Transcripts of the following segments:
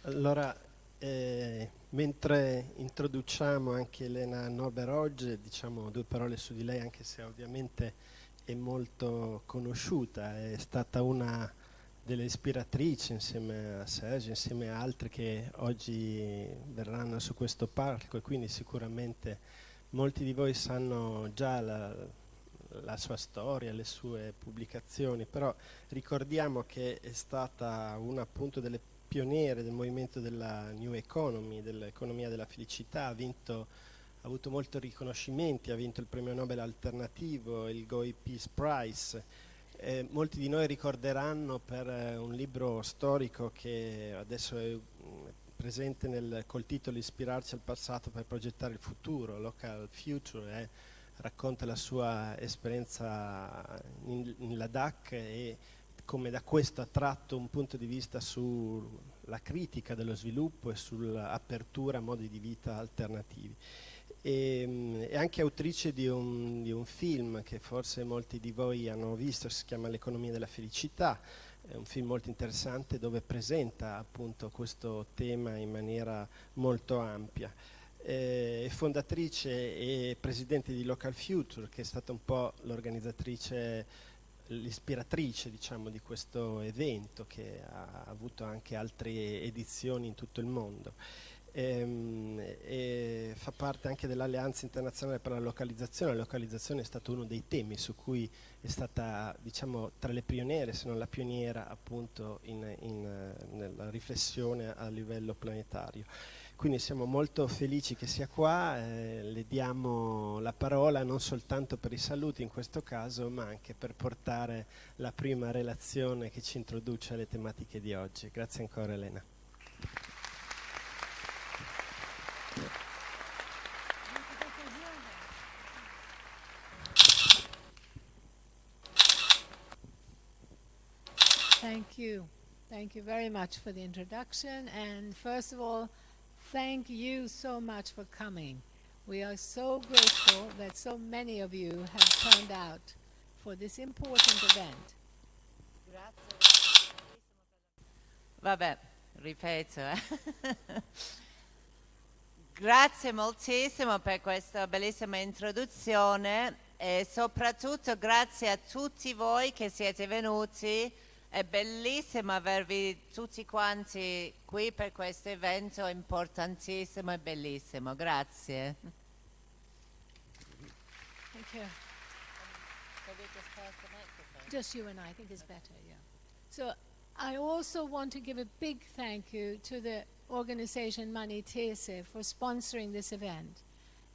Allora, mentre introduciamo anche Helena Norberg-Hodge, diciamo due parole su di lei, anche se ovviamente è molto conosciuta, è stata una delle ispiratrici insieme a Serge, insieme a altri che oggi verranno su questo palco, e quindi sicuramente molti di voi sanno già la sua storia, le sue pubblicazioni, però ricordiamo che è stata una appunto delle pioniere del movimento della New Economy, dell'economia della felicità, ha avuto molti riconoscimenti, ha vinto il premio Nobel alternativo, il GOI Peace Prize. Molti di noi ricorderanno per un libro storico che adesso è presente col titolo Ispirarsi al passato per progettare il futuro, Local Future, racconta la sua esperienza in Ladakh e come da questo ha tratto un punto di vista sulla critica dello sviluppo e sull'apertura a modi di vita alternativi. È anche autrice di un film che forse molti di voi hanno visto, si chiama L'economia della felicità, è un film molto interessante dove presenta appunto questo tema in maniera molto ampia. È fondatrice e presidente di Local Future, che è stata un po' l'organizzatrice, l'ispiratrice diciamo di questo evento, che ha avuto anche altre edizioni in tutto il mondo. E fa parte anche dell'Alleanza Internazionale per la Localizzazione. La localizzazione è stato uno dei temi su cui è stata, diciamo, tra le pioniere, se non la pioniera appunto nella riflessione a livello planetario. Quindi siamo molto felici che sia qua, le diamo la parola non soltanto per i saluti in questo caso, ma anche per portare la prima relazione che ci introduce alle tematiche di oggi. Grazie ancora Helena. Thank you. Thank you very much for the introduction. And first of all, thank you so much for coming. We are so grateful that so many of you have turned out for this important event. Vabbè, ripeto. Grazie moltissimo per questa bellissima introduzione e soprattutto grazie a tutti voi che siete venuti. È bellissimo avervi tutti quanti qui per questo evento importantissimo e bellissimo. Grazie. Thank you. Just you and I think it's better, yeah. So I also want to give a big thank you to the organization Manitese for sponsoring this event.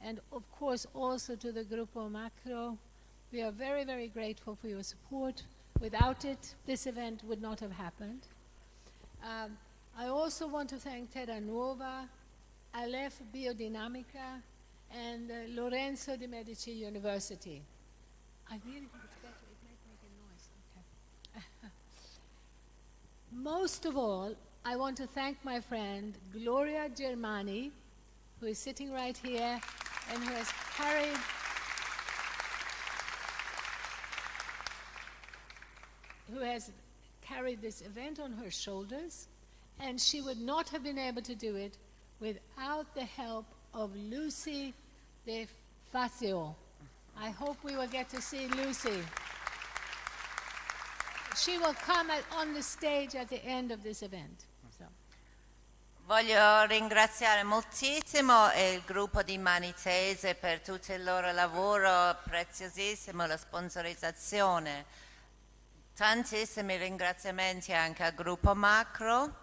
And of course also to the Gruppo Macro. We are very, very grateful for your support. Without it, this event would not have happened. I also want to thank Terra Nuova, Aleph Biodinamica, and Lorenzo de Medici University. I really think it's better. It might make a noise. Okay. Most of all, I want to thank my friend Gloria Germani, who is sitting right here and who has carried this event on her shoulders, and she would not have been able to do it without the help of Lucy De Fazio. I hope we will get to see Lucy. She will come on the stage at the end of this event. So. Voglio ringraziare moltissimo il gruppo di Manitese per tutto il loro lavoro preziosissimo, la sponsorizzazione. Tantissimi ringraziamenti anche al gruppo Macro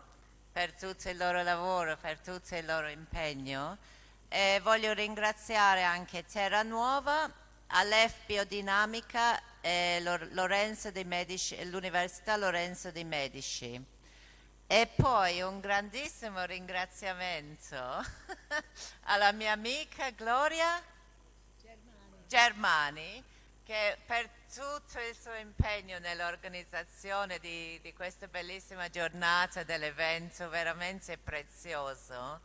per tutto il loro lavoro, per tutto il loro impegno. E voglio ringraziare anche Terra Nuova, Aleph Biodinamica e l'Università Lorenzo de Medici. E poi un grandissimo ringraziamento alla mia amica Gloria Germani, che per tutto il suo impegno nell'organizzazione di questa bellissima giornata dell'evento veramente prezioso.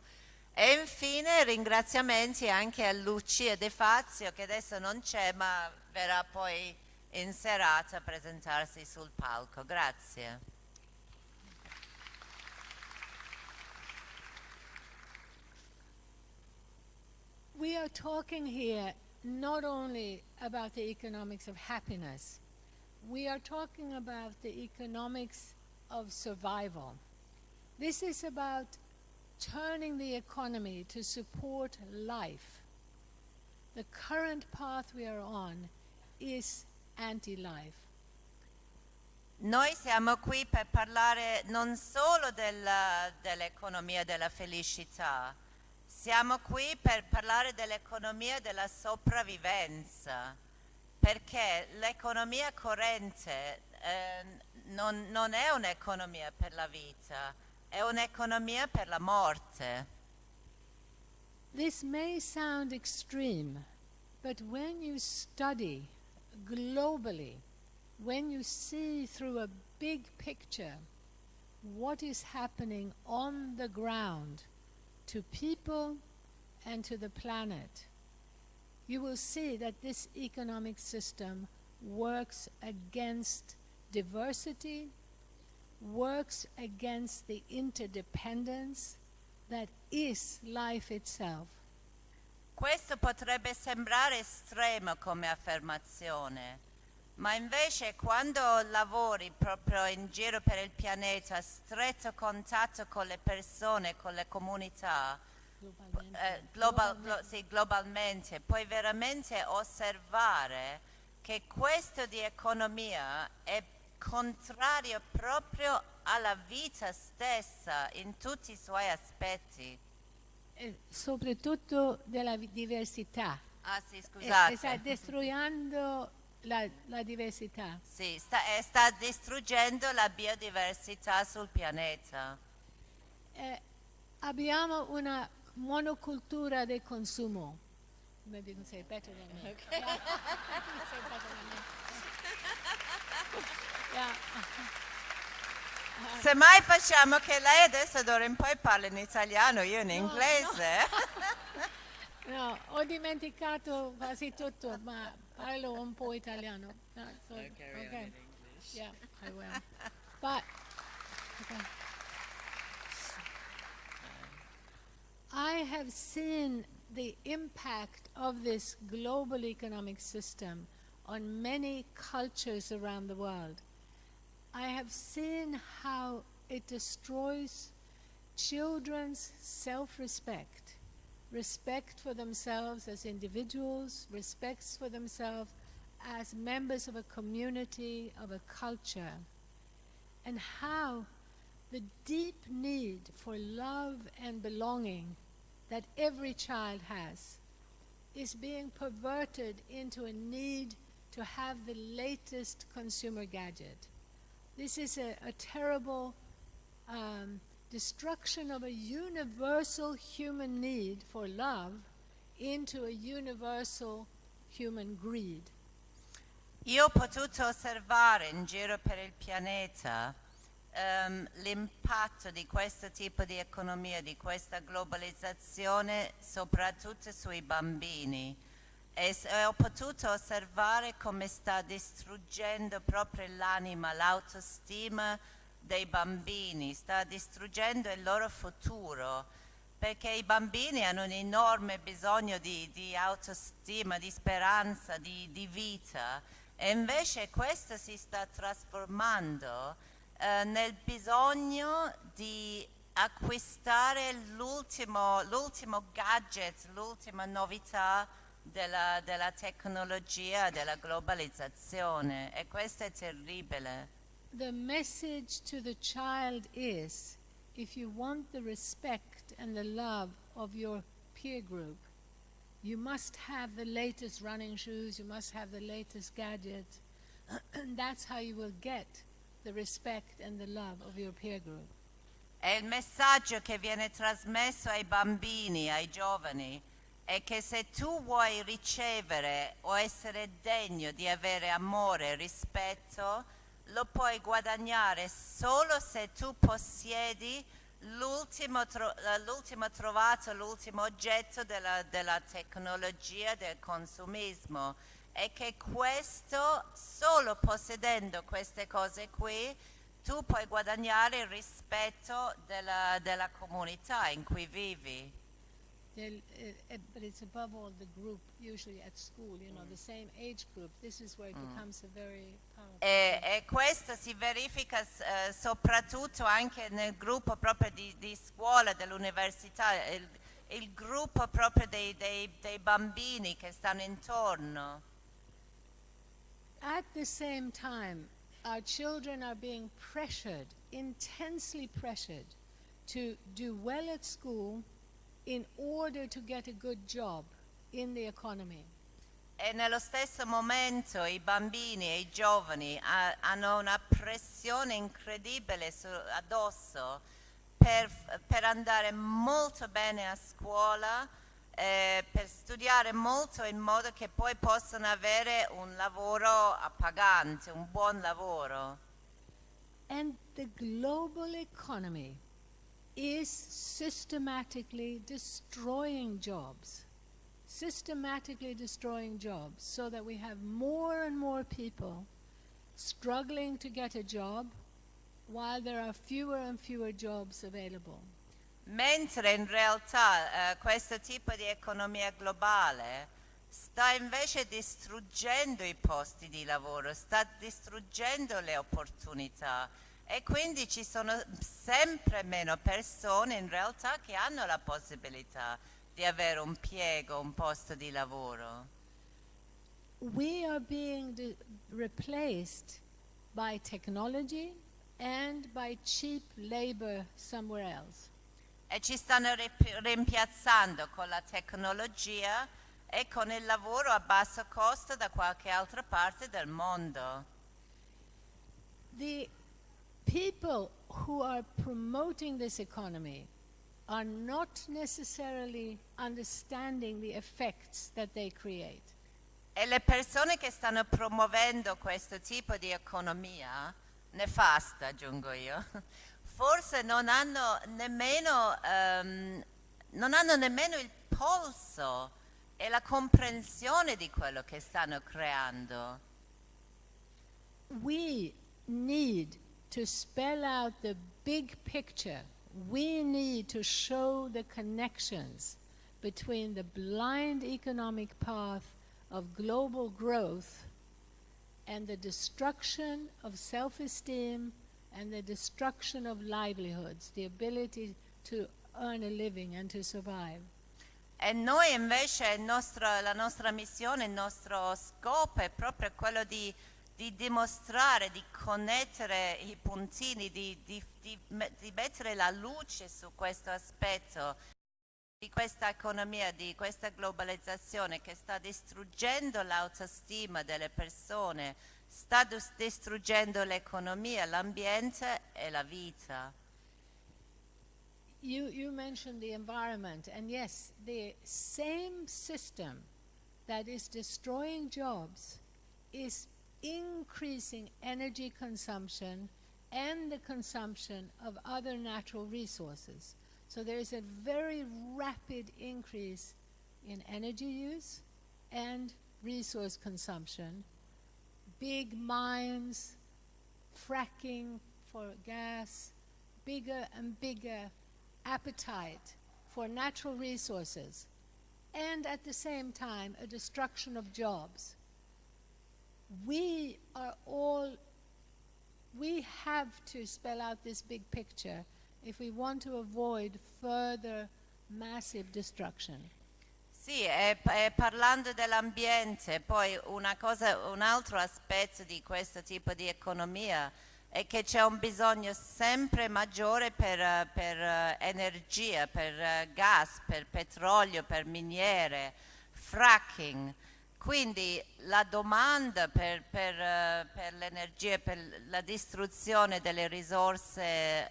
E infine ringraziamenti anche a Lucia De Fazio, che adesso non c'è ma verrà poi in serata a presentarsi sul palco. Grazie. we are talking here not only about the economics of happiness, we are talking about the economics of survival. This is about turning the economy to support life. The current path we are on is anti-life. Noi siamo qui per parlare non solo dell'economia della felicità, siamo qui per parlare dell'economia della sopravvivenza, perché l'economia corrente non è un'economia per la vita, è un'economia per la morte. This may sound extreme, but when you study globally, when you see through a big picture what is happening on the ground to people and to the planet, you will see that this economic system works against diversity, works against the interdependence that is life itself. Questo potrebbe sembrare estremo come affermazione, ma invece quando lavori proprio in giro per il pianeta, a stretto contatto con le persone, con le comunità, globalmente, puoi veramente osservare che questo di economia è contrario proprio alla vita stessa in tutti i suoi aspetti. Soprattutto della diversità. Ah sì, scusate. Sta distruggendo la diversità. Sì, sta distruggendo la biodiversità sul pianeta. Abbiamo una monocultura del consumo. Maybe you can say it better than me. Okay. Yeah. You can say it better than me. Yeah. Semmai facciamo che lei adesso d'ora in poi parla in italiano, io in inglese. No, ho dimenticato quasi tutto, ma parlo un po' italiano. So, Carry on in English. Yeah, I will. But okay. I have seen the impact of this global economic system on many cultures around the world. I have seen how it destroys children's self-respect, respect for themselves as individuals, respect for themselves as members of a community, of a culture, and how the deep need for love and belonging that every child has is being perverted into a need to have the latest consumer gadget. This is a terrible destruction of a universal human need for love into a universal human greed. Io ho potuto osservare in giro per il pianeta l'impatto di questo tipo di economia, di questa globalizzazione, soprattutto sui bambini. E ho potuto osservare come sta distruggendo proprio l'anima, l'autostima dei bambini, sta distruggendo il loro futuro, perché i bambini hanno un enorme bisogno di autostima, di speranza, di vita, e invece questo si sta trasformando nel bisogno di acquistare l'ultimo gadget, l'ultima novità della tecnologia, della globalizzazione, e questo è terribile. The message to the child is, if you want the respect and the love of your peer group, you must have the latest running shoes, you must have the latest gadget, and that's how you will get the respect and the love of your peer group. E il messaggio che viene trasmesso ai bambini, ai giovani, è che se tu vuoi ricevere o essere degno di avere amore e rispetto, lo puoi guadagnare solo se tu possiedi l'ultimo trovato, l'ultimo oggetto della tecnologia, del consumismo, e che questo, solo possedendo queste cose qui, tu puoi guadagnare il rispetto della comunità in cui vivi. But it's above all the group, usually at school, the same age group. This is where it becomes a very powerful. E questo si verifica soprattutto anche nel gruppo proprio di scuola, dell'università, il gruppo proprio dei bambini che stanno intorno. At the same time, our children are being pressured, intensely pressured, to do well at school in order to get a good job in the economy. E nello stesso momento i bambini e i giovani hanno una pressione incredibile addosso per andare molto bene a scuola, per studiare molto in modo che poi possano avere un lavoro appagante, un buon lavoro. And the global economy is systematically destroying jobs. Systematically destroying jobs, so that we have more and more people struggling to get a job while there are fewer and fewer jobs available. Mentre in realtà questo tipo di economia globale sta invece distruggendo i posti di lavoro, sta distruggendo le opportunità e quindi ci sono sempre meno persone in realtà che hanno la possibilità di avere un piego, un posto di lavoro. We are being replaced by technology and by cheap labor somewhere else. E ci stanno rimpiazzando con la tecnologia e con il lavoro a basso costo da qualche altra parte del mondo. The people who are promoting this economy are not necessarily understanding the effects that they create. E le persone che stanno promuovendo questo tipo di economia nefasta, aggiungo io, forse non hanno nemmeno il polso e la comprensione di quello che stanno creando. We need to spell out the big picture. We need to show the connections between the blind economic path of global growth and the destruction of self-esteem and the destruction of livelihoods, the ability to earn a living and to survive. E noi invece la nostra missione, il nostro scopo è proprio quello di dimostrare, di connettere i puntini, di mettere la luce su questo aspetto di questa economia, di questa globalizzazione che sta distruggendo l'autostima delle persone, sta distruggendo l'economia, l'ambiente e la vita. You mentioned the environment, and yes, the same system that is destroying jobs is increasing energy consumption and the consumption of other natural resources. So there is a very rapid increase in energy use and resource consumption. Big mines, fracking for gas, bigger and bigger appetite for natural resources, and at the same time a destruction of jobs. We have to spell out this big picture if we want to avoid further massive destruction. Sì, e parlando dell'ambiente, poi un altro aspetto di questo tipo di economia è che c'è un bisogno sempre maggiore per energia, per gas, per petrolio, per miniere, fracking. Quindi la domanda per l'energia, per la distruzione delle risorse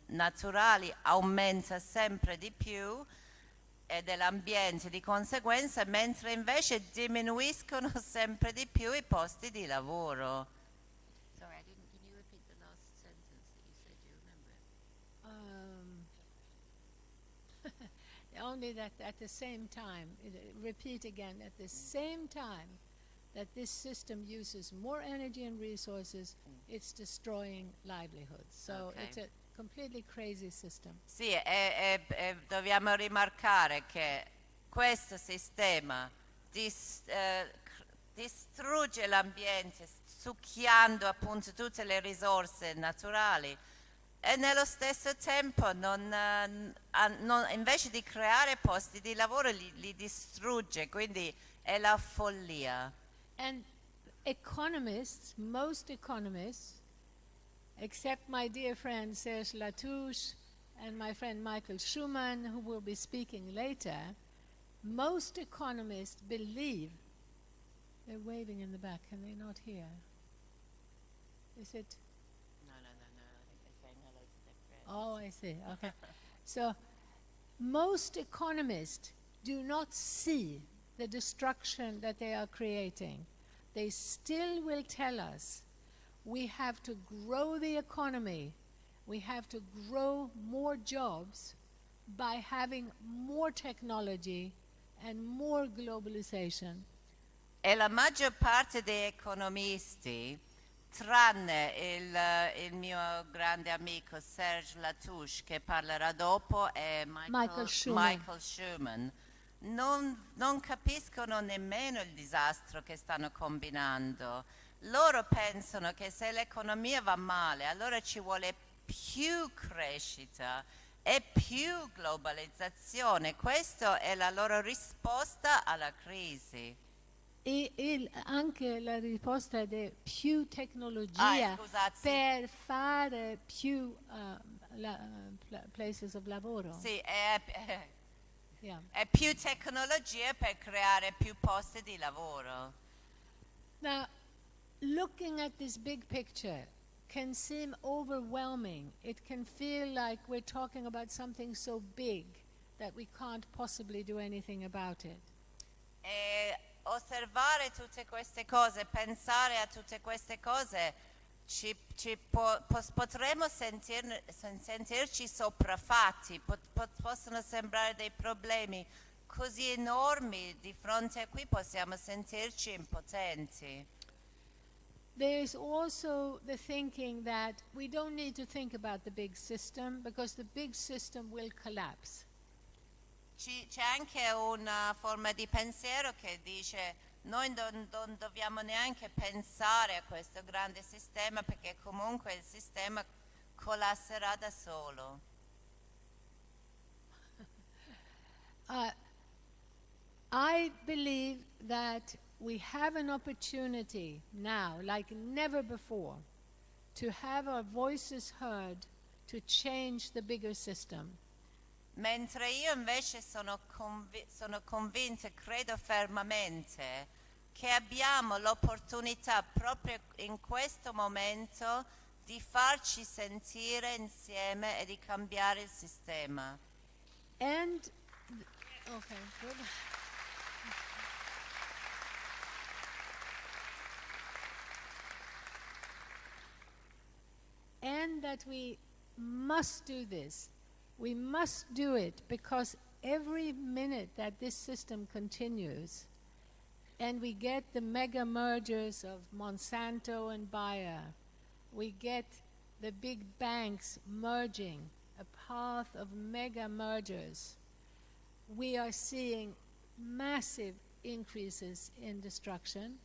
naturali aumenta sempre di più e dell'ambiente di conseguenza, mentre invece diminuiscono sempre di più i posti di lavoro. Sorry, can you repeat the last sentence that you said you remember? Only that at the same time, repeat again, at the same time, that this system uses more energy and resources, it's destroying livelihoods. So Okay. it's a completely crazy system. Sì, dobbiamo rimarcare che questo sistema distrugge l'ambiente, succhiando appunto tutte le risorse naturali e nello stesso tempo invece di creare posti di lavoro li distrugge, quindi è la follia. And economists, most economists, except my dear friend Serge Latouche and my friend Michael Schumann, who will be speaking later, most economists believe, they're waving in the back, can they not hear? Is it? No, they're saying hello to their friends. Oh, I see, okay. So most economists do not see the destruction that they are creating. They still will tell us we have to grow the economy, we have to grow more jobs by having more technology and more globalization. E la maggior parte dei economisti, tranne il mio grande amico Serge Latouche, che parlerà dopo, e Michael Schumann, non capiscono nemmeno il disastro che stanno combinando. Loro pensano che se l'economia va male, allora ci vuole più crescita e più globalizzazione. Questa è la loro risposta alla crisi. E anche la risposta è più tecnologia Scusate, sì. per fare più places of lavoro. Sì, Yeah. è più tecnologia per creare più posti di lavoro. Now, looking at this big picture can seem overwhelming. It can feel like we're talking about something so big that we can't possibly do anything about it. E osservare tutte queste cose, pensare a tutte queste cose, potremmo sentirci sopraffatti, possono sembrare dei problemi così enormi di fronte a cui possiamo sentirci impotenti. There is also the thinking that we don't need to think about the big system because the big system will collapse. C'è anche una forma di pensiero che dice noi non dobbiamo neanche pensare a questo grande sistema perché comunque il sistema collasserà da solo. I believe that we have an opportunity now, like never before, to have our voices heard to change the bigger system. Mentre io invece sono convinta, credo fermamente, che abbiamo l'opportunità proprio in questo momento di farci sentire insieme e di cambiare il sistema. And, okay, good. And that we must do this. We must do it because every minute that this system continues and we get the mega mergers of Monsanto and Bayer, we get the big banks merging, a path of mega mergers, we are seeing massive increases in destruction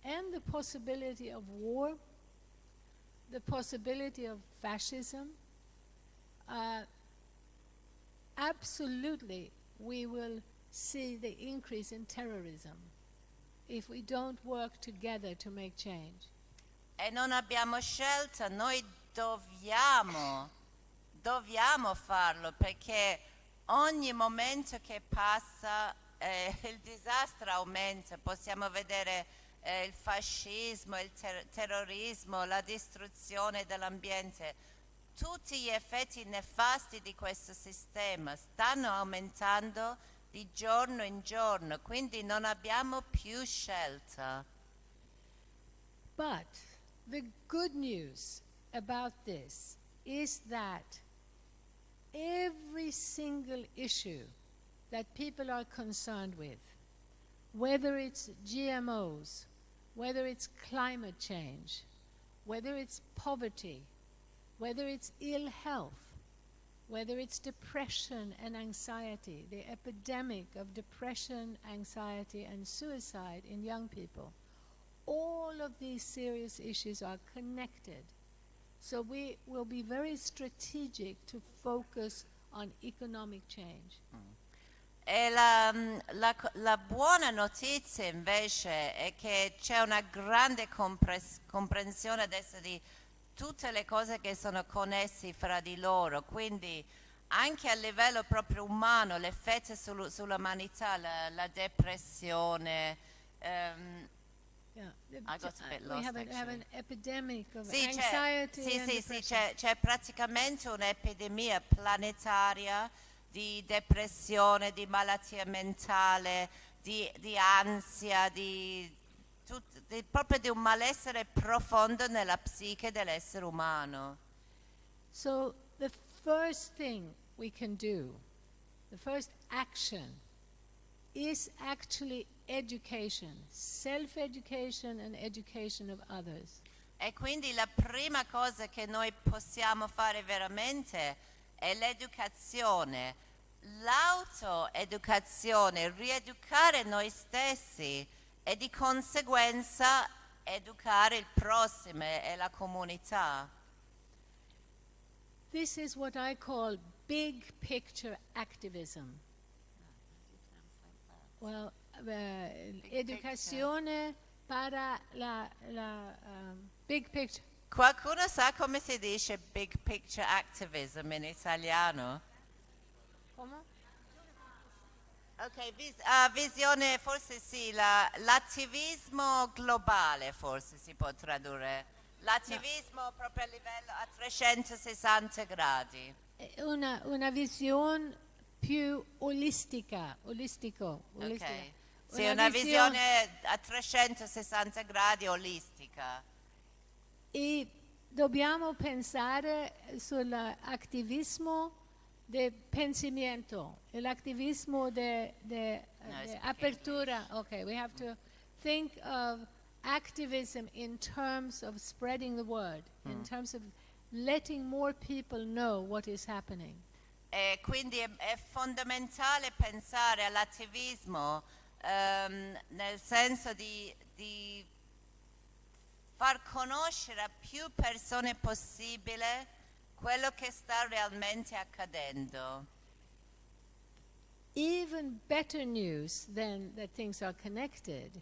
and the possibility of war, the possibility of fascism. Absolutely, we will see the increase in terrorism if we don't work together to make change. E non abbiamo scelta, noi dobbiamo farlo perché ogni momento che passa il disastro aumenta. Possiamo vedere il fascismo, il terrorismo, la distruzione dell'ambiente. Tutti gli effetti nefasti di questo sistema stanno aumentando di giorno in giorno, quindi non abbiamo più scelta. But the good news about this is that every single issue that people are concerned with whether it's GMOs, whether it's climate change, whether it's poverty, whether it's ill health, whether it's depression and anxiety, the epidemic of depression, anxiety, and suicide in young people. All of these serious issues are connected. So we will be very strategic to focus on economic change. E la buona notizia invece è che c'è una grande comprensione adesso di tutte le cose che sono connesse fra di loro, quindi anche a livello proprio umano, l'effetto sull'umanità, la depressione. Yeah. I got a bit We lost, have actually. an epidemic of Sì, anxiety and sì, depression. c'è praticamente un'epidemia planetaria di depressione, di malattia mentale, di ansia, proprio di un malessere profondo nella psiche dell'essere umano. So the first thing we can do, the first action, is actually education, self-education and education of others. E quindi la prima cosa che noi possiamo fare veramente è l'educazione, l'autoeducazione, rieducare noi stessi e di conseguenza educare il prossimo e la comunità. This is what I call big picture activism. Well, educazione para la big picture. Qualcuno sa come si dice big picture activism in italiano? Come? Ok, visione, forse sì, l'attivismo globale forse si può tradurre. L'attivismo proprio a livello a 360 gradi. Una visione più olistica. Ok. Sì, una visione a 360 gradi olistica. E dobbiamo pensare sull'attivismo del pensamento, l'attivismo di apertura. Okay, we have to think of activism in terms of spreading the word, in terms of letting more people know what is happening. E quindi è fondamentale pensare all'attivismo nel senso di far conoscere a più persone possibile quello che sta realmente accadendo. Even better news than that things are connected,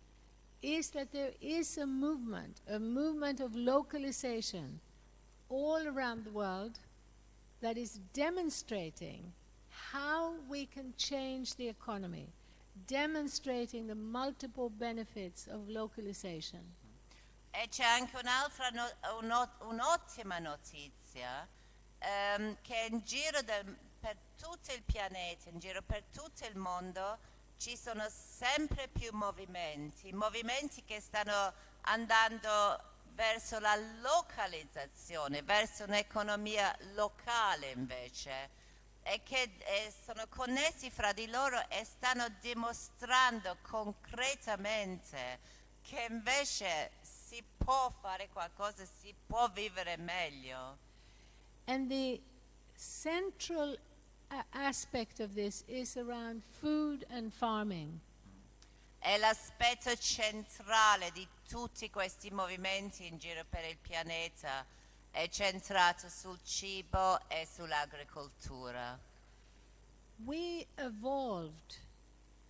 is that there is a movement of localization all around the world that is demonstrating how we can change the economy, demonstrating the multiple benefits of localization. E c'è anche un'altra un'ottima notizia che in giro per tutto il pianeta, in giro per tutto il mondo, ci sono sempre più movimenti che stanno andando verso la localizzazione, verso un'economia locale invece, e che sono connessi fra di loro e stanno dimostrando concretamente che invece si può fare qualcosa, si può vivere meglio. And the central aspect of this is around food and farming. È l'aspetto centrale di tutti questi movimenti in giro per il pianeta, è centrato sul cibo e sull'agricoltura. We evolved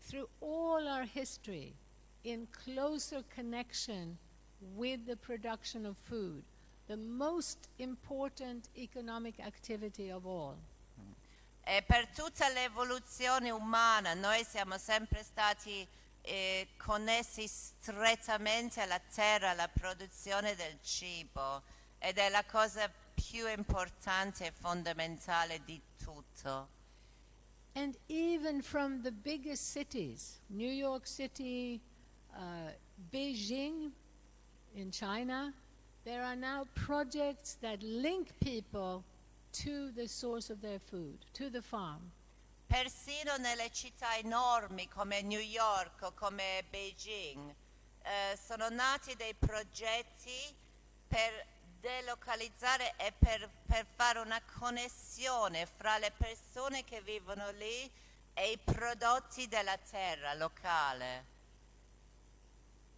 through all our history in closer connection with the production of food, the most important economic activity of all. E per tutta l'evoluzione umana noi siamo sempre stati connessi strettamente alla terra, alla produzione del cibo, ed è la cosa più importante e fondamentale di tutto. And even from the biggest cities, New York City, Beijing in China, there are now projects that link people to the source of their food, to the farm. Persino nelle città enormi come New York o come Beijing sono nati dei progetti per delocalizzare e per fare una connessione fra le persone che vivono lì e i prodotti della terra locale.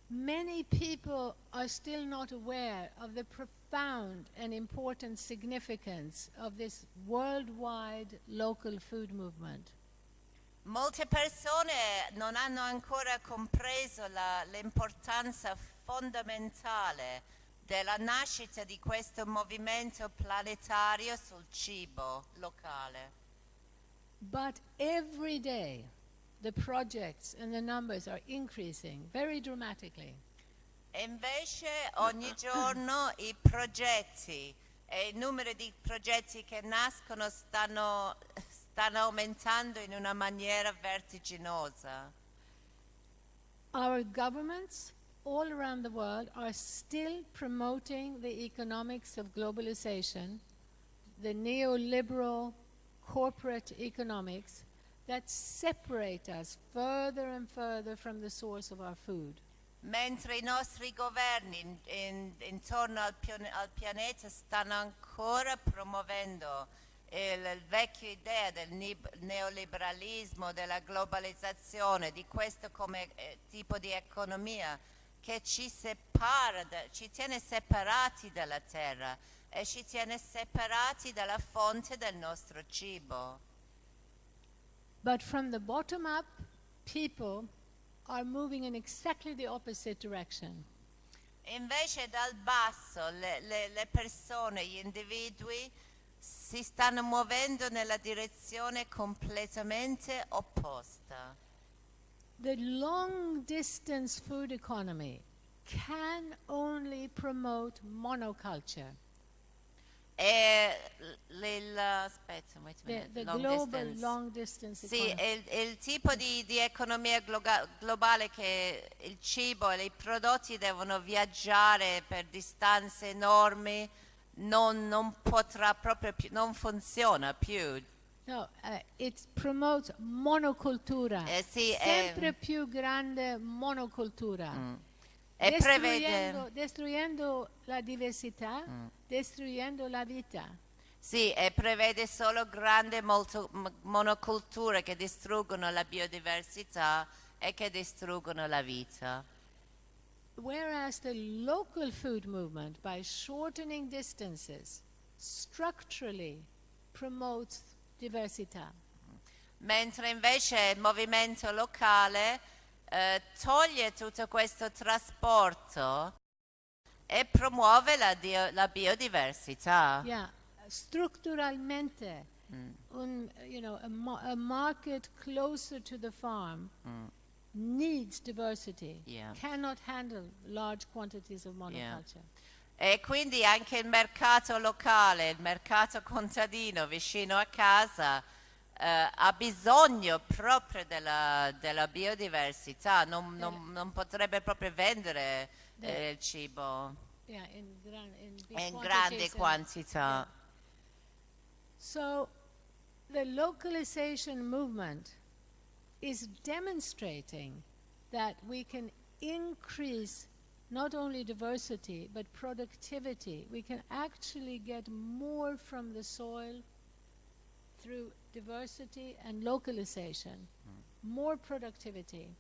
Many people are still not aware of the profound and important significance of this worldwide local food movement. Molte persone non hanno ancora compreso l'importanza fondamentale della nascita di questo movimento planetario sul cibo locale. But every day, the projects and the numbers are increasing very dramatically. E invece ogni giorno i progetti e il numero di progetti che nascono stanno aumentando in una maniera vertiginosa. Our governments all around the world are still promoting the economics of globalization, the neoliberal corporate economics that separate us further and further from the source of our food. Mentre i nostri governi intorno al pianeta stanno ancora promuovendo il vecchio idea del neoliberalismo, della globalizzazione, di questo come tipo di economia che ci separa, ci tiene separati dalla terra e ci tiene separati dalla fonte del nostro cibo. But from the bottom up, people are moving in exactly the opposite direction. Invece dal basso le persone, gli individui si stanno muovendo nella direzione completamente opposta. The long distance food economy can only promote monoculture. E aspetta, wait a minute, The long global distance. long distance Sì, economy. è il tipo di economia globale che il cibo e i prodotti devono viaggiare per distanze enormi, non potrà proprio più, non funziona più. No, it promotes monocultura. Sì, Sempre più grande monocultura. E prevede... Destruendo la diversità, destruendo la vita. Sì, e prevede solo grandi monoculture che distruggono la biodiversità e che distruggono la vita. Whereas the local food movement, by shortening distances, structurally promotes diversità. Mentre invece il movimento locale toglie tutto questo trasporto e promuove la biodiversità. Yeah, strutturalmente, a market closer to the farm needs diversity, Yeah. cannot handle large quantities of monoculture. E quindi anche il mercato locale, il mercato contadino vicino a casa ha bisogno proprio della biodiversità, non potrebbe proprio vendere il cibo Yeah, in big in grandi quantities and- quantità. So the localization movement is demonstrating that we can increase not only diversity but productivity. We can actually get more from the soil through diversity and localization, more productivity.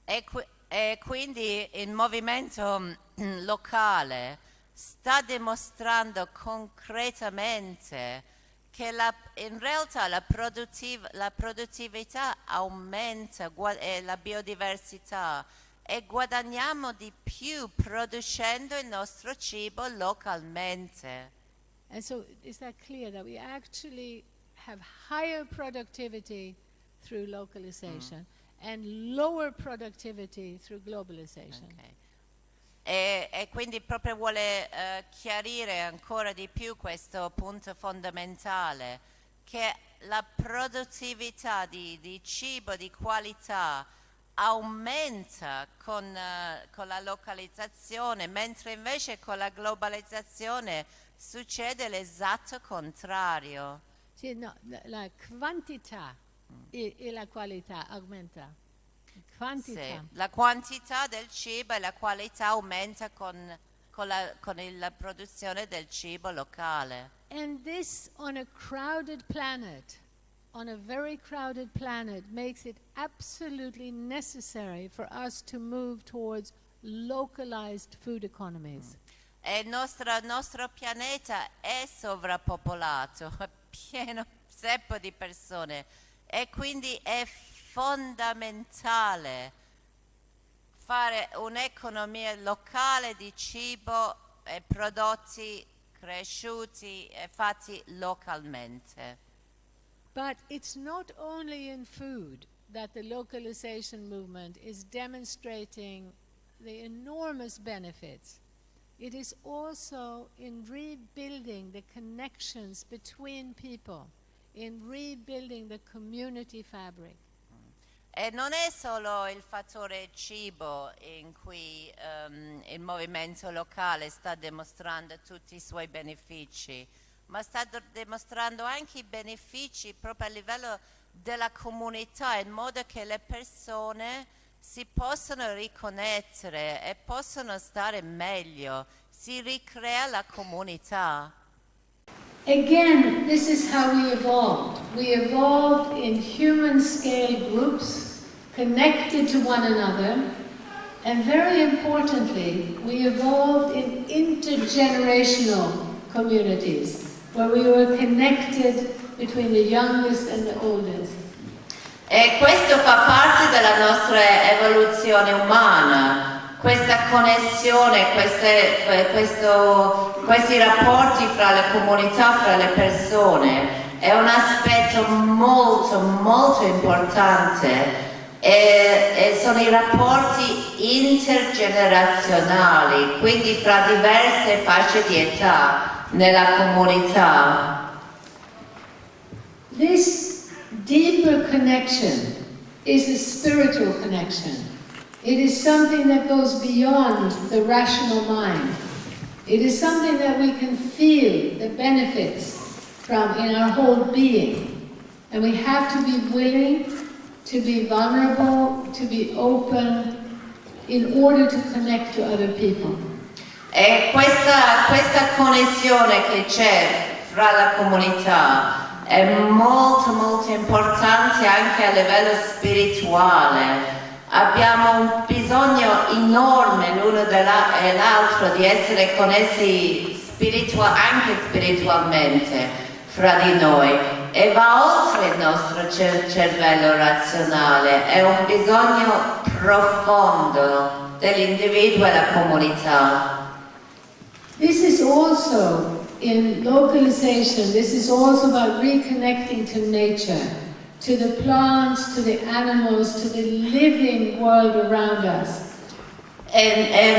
E quindi il movimento locale sta dimostrando concretamente che in realtà la produttività aumenta e la biodiversità e guadagniamo di più producendo il nostro cibo localmente. And so is that clear that we actually have higher productivity through localization and lower productivity through globalization? Ok. E quindi proprio vuole chiarire ancora di più questo punto fondamentale, che la produttività di cibo di qualità aumenta con la localizzazione, mentre invece con la globalizzazione succede l'esatto contrario. See, no, la quantità e la qualità aumenta. Quantità. Sì, la quantità del cibo e la qualità aumenta con la produzione del cibo locale. And this on a crowded planet, on a very crowded planet, makes it absolutely necessary for us to move towards localized food economies. E il nostro pianeta è sovrappopolato, è pieno zeppo di persone e quindi è fondamentale fare un'economia locale di cibo e prodotti cresciuti e fatti localmente. But it's not only in food that the localization movement is demonstrating the enormous benefits. It is also in rebuilding the connections between people, in rebuilding the community fabric. E non è solo il fattore cibo in cui il movimento locale sta dimostrando tutti i suoi benefici, ma sta dimostrando anche i benefici proprio a livello della comunità, in modo che le persone si possono riconnettere e possono stare meglio, si ricrea la comunità. Again, this is how we evolved. We evolved in human scale groups, connected to one another, and very importantly, we evolved in intergenerational communities, where we were connected between the youngest and the oldest. E questo fa parte della nostra evoluzione umana, questa connessione, questi rapporti fra le comunità, fra le persone, è un aspetto molto, molto importante e sono i rapporti intergenerazionali, quindi fra diverse fasce di età nella comunità. This deeper connection is a spiritual connection. It is something that goes beyond the rational mind. It is something that we can feel the benefits from in our whole being. And we have to be willing to be vulnerable, to be open, in order to connect to other people. E questa connessione che c'è fra la comunità è molto molto importante anche a livello spirituale. Abbiamo un bisogno enorme l'uno dell'altro di essere connessi anche spiritualmente fra di noi e va oltre il nostro cervello razionale, è un bisogno profondo dell'individuo e la comunità. This is also in localization, this is also about reconnecting to nature, to the plants, to the animals, to the living world around us. E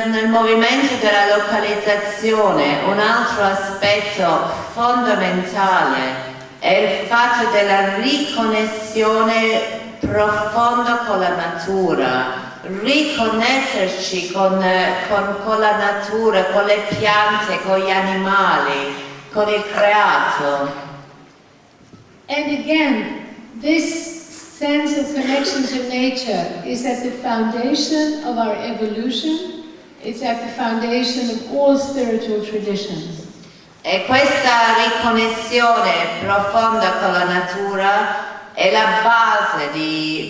nel movimento della localizzazione un altro aspetto fondamentale è il fatto della riconnessione profonda con la natura, riconnetterci con la natura, con le piante, con gli animali, con il creato. And again, this sense of connection to nature is at the foundation of our evolution. It's at the foundation of all spiritual traditions. E questa riconnessione profonda con la natura è la base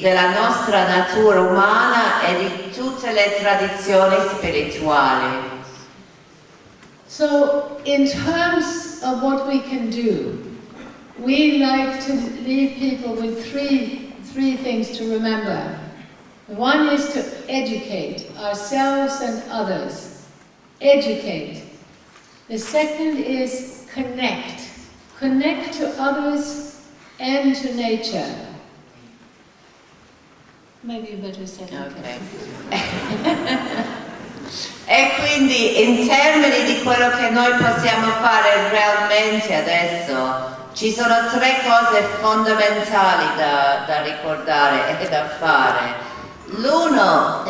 della nostra natura umana e di tutte le tradizioni spirituali. So, in terms of what we can do, we like to leave people with three things to remember. One is to educate ourselves and others. Educate. The second is connect. Connect to others and to nature. Maybe you better say that. Okay. E quindi in termini di quello che noi possiamo fare realmente adesso, ci sono tre cose fondamentali da ricordare e da fare.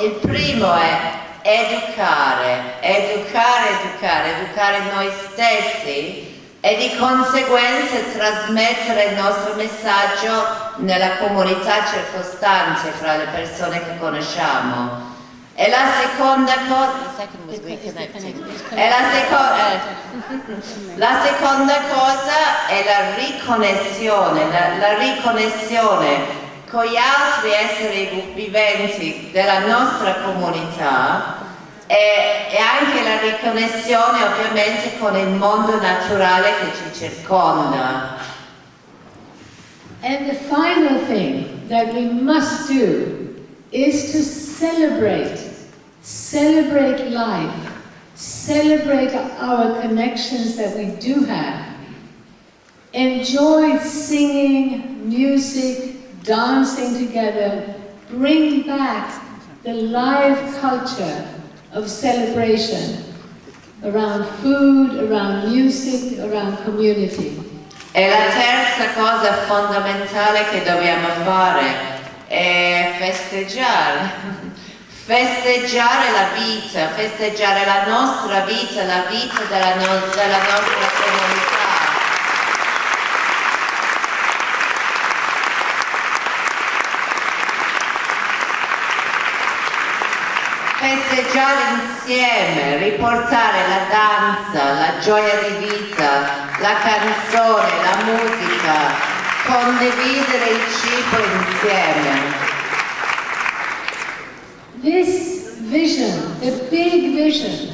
Il primo è educare noi stessi e di conseguenza trasmettere il nostro messaggio nella comunità circostante fra le persone che conosciamo. E la seconda cosa, la seconda cosa è la riconnessione con gli altri esseri viventi della nostra comunità e anche la riconnessione ovviamente con il mondo naturale che ci circonda. And the final thing that we must do is to celebrate life, celebrate our connections that we do have, enjoy singing, music, dancing together, bring back the live culture of celebration around food, around music, around community. E la terza cosa fondamentale che dobbiamo fare è festeggiare la vita, festeggiare la nostra vita, la vita della nostra comunità. Festeggiare insieme, riportare la danza, la gioia di vita, la canzone, la musica, condividere il cibo insieme. This vision, the big vision,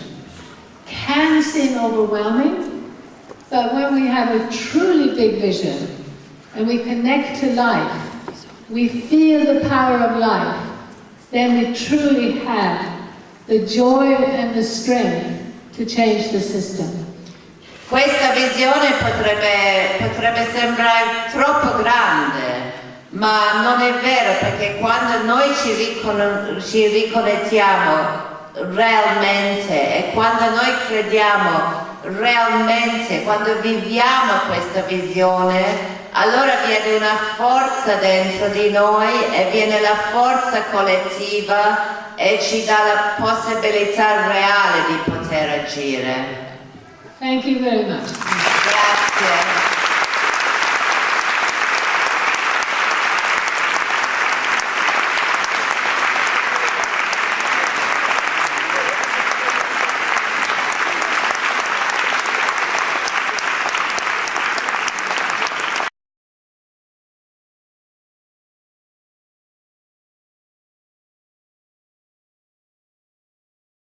can seem overwhelming, but when we have a truly big vision and we connect to life, we feel the power of life, then we truly have the joy and the strength to change the system. Questa visione potrebbe sembrare troppo grande, ma non è vero, perché quando noi ci riconnettiamo realmente e quando noi crediamo realmente, quando viviamo questa visione, allora viene una forza dentro di noi e viene la forza collettiva e ci dà la possibilità reale di poter agire. Thank you very much. Grazie.